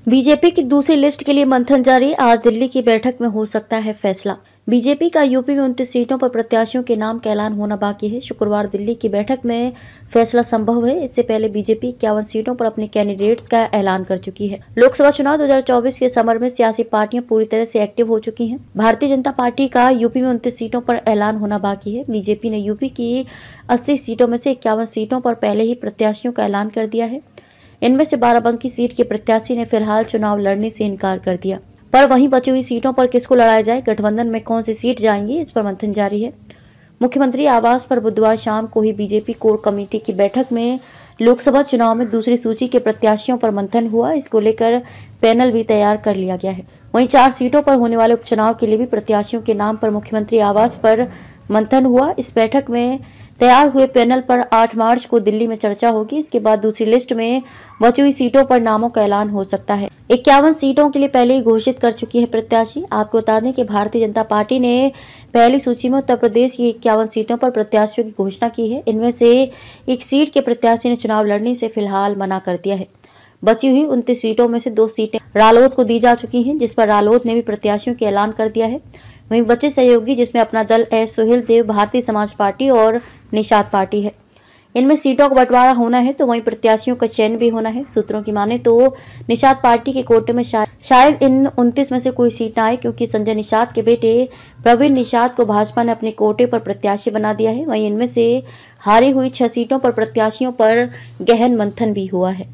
BJP की दूसरी list के लिए मंथन जारी। आज दिल्ली की बैठक में हो सकता है फैसला। बीजेपी का यूपी में 29 सीटों पर प्रत्याशियों के नाम का ऐलान होना बाकी है। शुक्रवार दिल्ली की बैठक में फैसला संभव है। इससे पहले बीजेपी 51 सीटों पर अपने कैंडिडेट्स का ऐलान कर चुकी है। लोकसभा चुनाव 2024 के समर में सियासी पार्टियां पूरी तरह से एक्टिव हो चुकी हैं। भारतीय जनता पार्टी का यूपी में 29 सीटों पर ऐलान होना बाकी है। बीजेपी ने यूपी की 80 सीटों में से 51 सीटों पर पहले ही प्रत्याशियों का ऐलान कर दिया है। इनमें से बाराबंकी सीट के प्रत्याशी ने फिलहाल चुनाव लड़ने से इनकार कर दिया। पर वहीं बची हुई सीटों पर किसको लड़ाया जाए, गठबंधन में कौन सी सीट जाएंगी, इस पर मंथन जारी है। मुख्यमंत्री आवास पर बुधवार शाम को ही बीजेपी कोर कमेटी की बैठक में लोकसभा चुनाव में दूसरी सूची के प्रत्याशियों पर मंथन हुआ। इसको लेकर पैनल भी तैयार कर लिया गया है। वहीं 4 सीटों पर होने वाले उपचुनाव के लिए भी प्रत्याशियों के नाम पर मुख्यमंत्री आवास पर मंथन हुआ। इस बैठक में तैयार हुए पैनल पर 8 मार्च को दिल्ली में चर्चा होगी। इसके बाद दूसरी लिस्ट में बची हुई सीटों पर नामों का ऐलान हो सकता है। 51 सीटों के लिए पहले ही घोषित कर चुकी है प्रत्याशी। आपको बता दें कि भारतीय जनता पार्टी ने पहली सूची में उत्तर प्रदेश की 51 सीटों पर प्रत्याशियों की घोषणा की है। इनमें से एक सीट के प्रत्याशी ने चुनाव लड़ने से फिलहाल मना कर दिया है। बची हुई 29 सीटों में से 2 सीटें रालोद को दी जा चुकी हैं, जिस पर रालोद ने भी प्रत्याशियों के ऐलान कर दिया है। वहीं बचे सहयोगी जिसमें अपना दल सुहेल देव, भारतीय समाज पार्टी और निषाद पार्टी है। इनमें सीटों का बंटवारा होना है तो वहीं प्रत्याशियों का चयन भी होना है। सूत्रों की माने तो निषाद पार्टी के कोटे में शायद इन 29 में से कोई सीट ना आए, क्योंकि संजय निषाद के बेटे प्रवीण निषाद को भाजपा ने अपने कोटे पर प्रत्याशी बना दिया है। वहीं इनमें से हारी हुई 6 सीटों पर प्रत्याशियों पर गहन मंथन भी हुआ है।